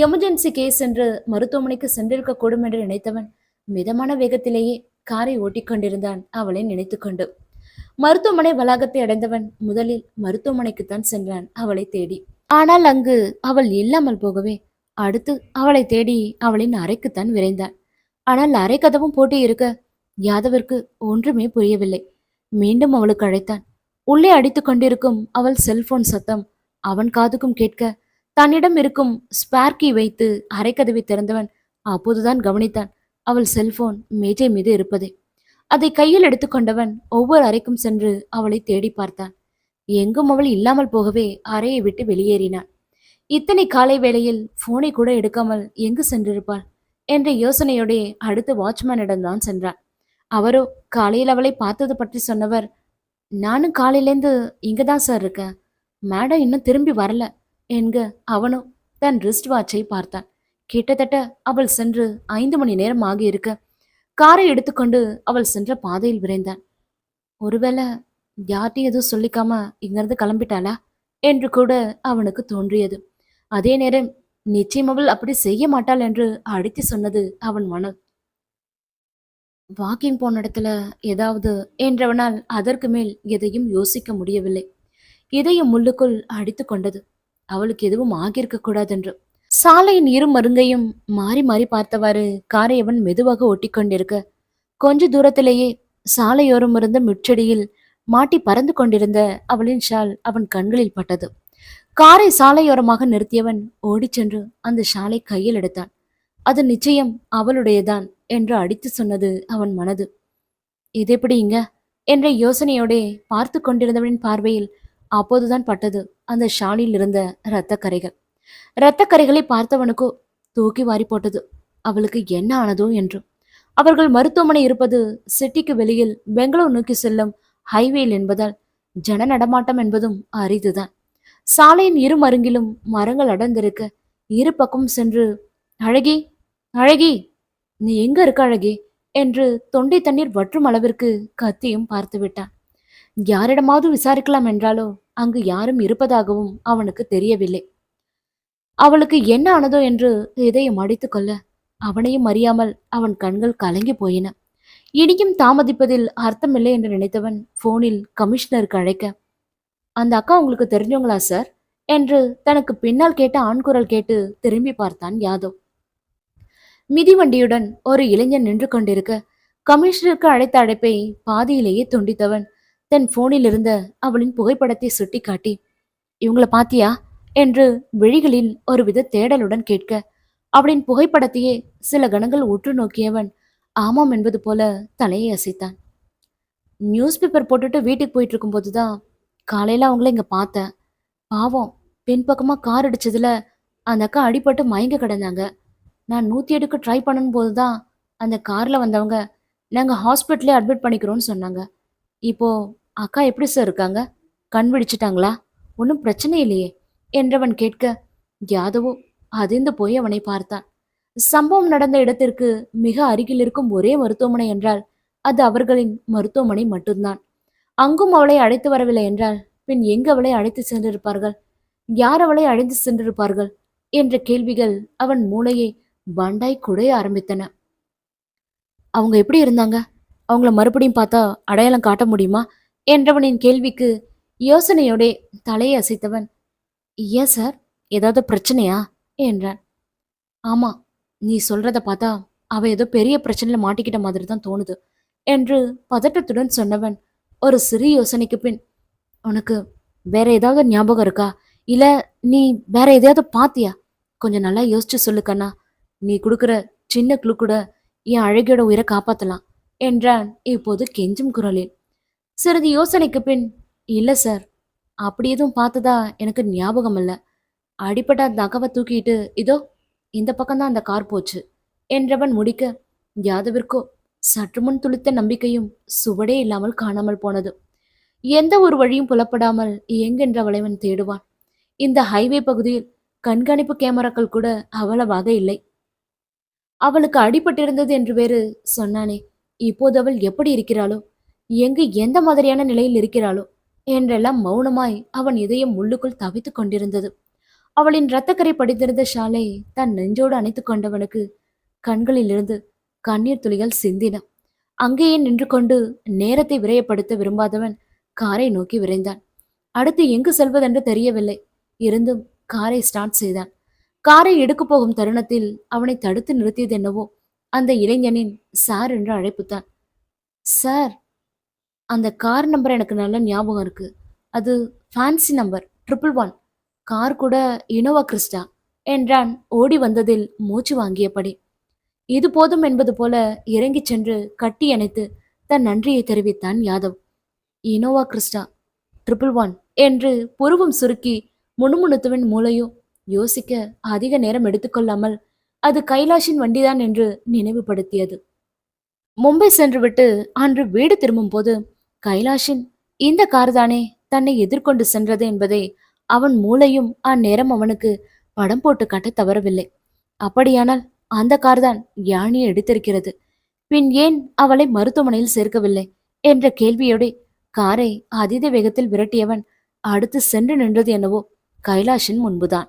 எமர்ஜென்சி கேஸ் என்று மருத்துவமனைக்கு சென்றிருக்க கூடும் என்று நினைத்தவன் மிதமான வேகத்திலேயே காரை ஓட்டிக்கொண்டிருந்தான் அவளை நினைத்து கொண்டு. மருத்துவமனை வளாகத்தை அடைந்தவன் முதலில் மருத்துவமனைக்குத்தான் சென்றான் அவளை தேடி. ஆனால் அங்கு அவள் இல்லாமல் போகவே அடுத்து அவளை தேடி அவளின் அறைக்குத்தான் விரைந்தான். ஆனால் அறை கதவும் போட்டு இருக்க யாதவிற்கு ஒன்றுமே புரியவில்லை. மீண்டும் அவளுக்கு அழைத்தான். உள்ளே அடித்து கொண்டிருக்கும் அவள் செல்போன் சத்தம் அவன் காதுக்கும் கேட்க தன்னிடம் இருக்கும் ஸ்பேர்கி வைத்து அரைக்கதவை திறந்தவன் அப்போதுதான் கவனித்தான் அவள் செல்போன் மேஜை மீது இருப்பதை. அதை கையில் எடுத்துக்கொண்டவன் ஒவ்வொரு அறைக்கும் சென்று அவளை தேடி பார்த்தான். எங்கும் அவள் இல்லாமல் போகவே அறையை விட்டு வெளியேறினான். இத்தனை காலை வேளையில் போனை கூட எடுக்காமல் எங்கு சென்றிருப்பாள் என்ற யோசனையோடே அடுத்து வாட்ச்மேனிடம்தான் சென்றான். அவரோ காலையில் அவளை பார்த்தது பற்றி சொன்னவர், நானும் காலையிலேருந்து இங்கதான் சார் இருக்கேன், மேடம் இன்னும் திரும்பி வரல என்க அவனோ தன் ரிஸ்ட் வாட்சை பார்த்தான். கிட்டத்தட்ட அவள் சென்று 5 மணி நேரம் ஆகியிருக்க காரை எடுத்துக்கொண்டு அவள் சென்ற பாதையில் விரைந்தான். ஒருவேளை யார்ட்டையும் எதுவும் சொல்லிக்காம இங்கிருந்து கிளம்பிட்டாளா என்று கூட அவனுக்கு தோன்றியது. அதே நேரம் நிச்சயம் அவள் அப்படி செய்ய மாட்டாள் என்று அடித்து சொன்னது அவன் மனம். வாக்கிங் போன இடத்துல ஏதாவது என்றவனால் அதற்கு மேல் எதையும் யோசிக்க முடியவில்லை. இதயம் முள்ளுக்குள் அடித்து கொண்டது. அவளுக்கு எதுவும் ஆகியிருக்க கூடாதென்று. சாலையின் இரு மருங்கையும் மாறி மாறி பார்த்தவாறு காரை அவன் மெதுவாக ஒட்டிக்கொண்டிருக்க, கொஞ்ச தூரத்திலேயே சாலையோரம் இருந்த முச்செடியில் மாட்டி பறந்து கொண்டிருந்த அவளின் ஷால் அவன் கண்களில் பட்டது. காரை சாலையோரமாக நிறுத்தியவன் ஓடிச் சென்று அந்த ஷாலை கையில் எடுத்தான். அது நிச்சயம் அவளுடையதான் என்று அடித்து சொன்னது அவன் மனது. இது எப்படி இங்க என்ற யோசனையோடே பார்த்து கொண்டிருந்தவனின் பார்வையில் அப்போதுதான் பட்டது அந்த ஷாலில் இருந்த இரத்த கரைகள். இரத்த கரைகளை பார்த்தவனுக்கோ தூக்கி வாரி போட்டது. அவளுக்கு என்ன ஆனதோ என்று. அவர்கள் மருத்துவமனை இருப்பது சிட்டிக்கு வெளியில் பெங்களூர் நோக்கி செல்லும் ஹைவேயில் என்பதால் ஜன நடமாட்டம் என்பதும் அரிதுதான். சாலையின் இரு மருங்கிலும் மரங்கள் அடர்ந்திருக்க இரு பக்கம் சென்று, அழகி, அழகி, நீ எங்க இருக்க அழகி என்று தொண்டை தண்ணீர் வற்றும் அளவிற்கு கத்தியும் பார்த்து விட்டான். யாரிடமாவது விசாரிக்கலாம் என்றாலோ அங்கு யாரும் இருப்பதாகவும் அவனுக்கு தெரியவில்லை. அவளுக்கு என்ன ஆனதோ என்று இதயம் அடித்துக் கொள்ள அவனையும் அறியாமல் அவன் கண்கள் கலங்கி போயின. இனியும் தாமதிப்பதில் அர்த்தமில்லை என்று நினைத்தவன் போனில் கமிஷனருக்கு அழைக்க, அந்த அக்கா உங்களுக்கு தெரிஞ்சவங்களா சார் என்று தனக்கு பின்னால் கேட்ட ஆண் குரல் கேட்டு திரும்பி பார்த்தான் யாதவ். மிதிவண்டியுடன் ஒரு இளைஞன் நின்று கொண்டிருக்க கமிஷனருக்கு அழைத்த அழைப்பை பாதியிலேயே துண்டித்தவன் தன் போனில் இருந்த அவளின் புகைப்படத்தை சுட்டிக்காட்டி, இவங்கள பாத்தியா என்று விழிகளில் ஒருவித தேடலுடன் கேட்க, அவளின் புகைப்படத்தையே சில கணங்கள் உற்று நோக்கியவன் ஆமாம் என்பது போல தலையை அசைத்தான். நியூஸ் பேப்பர் போட்டுட்டு வீட்டுக்கு போயிட்டு இருக்கும் போதுதான் காலையில அவங்கள இங்க பார்த்தேன். பாவம், பின்பக்கமா கார் அடிச்சதுல அந்த அக்கா அடிபட்டு மயங்க கிடந்தாங்க. நான் 108க்கு ட்ரை பண்ணும் போதுதான் அந்த கார்ல வந்தவங்க நாங்க ஹாஸ்பிட்டலே அட்மிட் பண்ணிக்கிறோம்னு சொன்னாங்க. இப்போ அக்கா எப்படி சார் இருக்காங்க? கண் விழிச்சிட்டாங்களா? ஒன்றும் பிரச்சனை இல்லையே என்றவன் கேட்க, யாதவோ அதிர்ந்து போய் அவனை பார்த்தான். சம்பவம் நடந்த இடத்திற்கு மிக அருகில் இருக்கும் ஒரே மருத்துவமனை என்றால் அது அவர்களின் மருத்துவமனை மட்டும்தான். அங்கும் அவளை அழைத்து வரவில்லை என்றால் பின் எங்கு அவளை அழைத்து சென்றிருப்பார்கள்? யார் அவளை அழைத்து சென்றிருப்பார்கள் என்ற கேள்விகள் அவன் மூளையை பண்டாய் குடைய ஆரம்பித்தன. அவங்க எப்படி இருந்தாங்க? அவங்கள மறுபடியும் பார்த்தா அடையாளம் காட்ட முடியுமா என்றவனின் கேள்விக்கு யோசனையோடே தலையை அசைத்தவன், ஏன் சார், ஏதாவது பிரச்சனையா என்றான். ஆமா, நீ சொல்றத பார்த்தா அவ ஏதோ பெரிய பிரச்சனையில மாட்டிக்கிட்ட மாதிரி தான் தோணுது என்று பதட்டத்துடன் சொன்னவன் ஒரு சிறு யோசனைக்கு பின், உனக்கு வேற ஏதாவது ஞாபகம் இருக்கா? இல்ல நீ வேற எதையாவது பாத்தியா? கொஞ்சம் நல்லா யோசிச்சு சொல்லு கண்ணா. நீ கொடுக்குற சின்ன குழு கூட என் அழகியோட உயிரை காப்பாத்தலாம் என்றான் இப்போது கெஞ்சும் குரலில். சிறிது யோசனைக்கு பின், இல்ல சார், அப்படி எதுவும் பார்த்ததா எனக்கு ஞாபகம் இல்ல. அடிப்பட்ட அந்த அக்காவை தூக்கிட்டு இதோ இந்த பக்கம்தான் அந்த கார் போச்சு என்றவன் முடிக்க, யாதவிற்கோ சற்று முன் துளித்த நம்பிக்கையும் சுவடே இல்லாமல் காணாமல் போனது. எந்த ஒரு வழியும் புலப்படாமல் எங்கென்ற அவளைவன் தேடுவான். இந்த ஹைவே பகுதியில் கண்காணிப்பு கேமராக்கள் கூட அவ்வளவாக இல்லை. அவளுக்கு அடிபட்டிருந்தது என்று வேறு சொன்னானே, இப்போது அவள் எப்படி இருக்கிறாளோ, எங்கு எந்த மாதிரியான நிலையில் இருக்கிறாளோ என்றெல்லாம் மௌனமாய் அவன் இதயம் உள்ளுக்குள் தவித்துக் கொண்டிருந்தது. அவளின் இரத்தக்கரை படித்திருந்த ஷாலை தன் நெஞ்சோடு அணைத்துக் கொண்டவனுக்கு கண்களிலிருந்து கண்ணீர் துளிகள் சிந்தின. அங்கேயே நின்று கொண்டு நேரத்தை விரயப்படுத்த விரும்பாதவன் காரை நோக்கி விரைந்தான். அடுத்து எங்கு செல்வதென்று தெரியவில்லை. இருந்தும் காரை ஸ்டார்ட் செய்தான். காரை எடுக்க போகும் தருணத்தில் அவனை தடுத்து நிறுத்தியது என்னவோ அந்த இளைஞனின் சார் என்ற அழைப்புத்தான். சார், அந்த கார் நம்பர் எனக்கு நல்ல ஞாபகம் இருக்கு. அது ஃபேன்சி நம்பர் 111. கார் கூட இனோவா கிறிஸ்டா என்றான் ஓடி வந்ததில் மூச்சு வாங்கியபடி. இது போதும் என்பது போல இறங்கிச் சென்று கட்டி அணைத்து தன் நன்றியை தெரிவித்தான் யாதவ். இனோவா கிறிஸ்டா 111 என்று புருவம் சுருக்கி முணுமுணுத்துவின் மூளையோ யோசிக்க அதிக நேரம் எடுத்துக்கொள்ளாமல் அது கைலாஷின் வண்டிதான் என்று நினைவுபடுத்தியது. மும்பை சென்றுவிட்டு அன்று வீடு திரும்பும் போது கைலாஷின் இந்த கார் தானே தன்னை எதிர்கொண்டு சென்றது என்பதை அவன் மூளையும் அந்நேரம் அவனுக்கு படம் போட்டு காட்ட தவறவில்லை. அப்படியானால் அந்த கார்தான் யானியை எடுத்திருக்கிறது. பின் ஏன் அவளை மருத்துவமனையில் சேர்க்கவில்லை என்ற கேள்வியோட காரை அதீத வேகத்தில் விரட்டியவன் அடுத்து சென்று நின்றது என்னவோ கைலாஷின் முன்புதான்.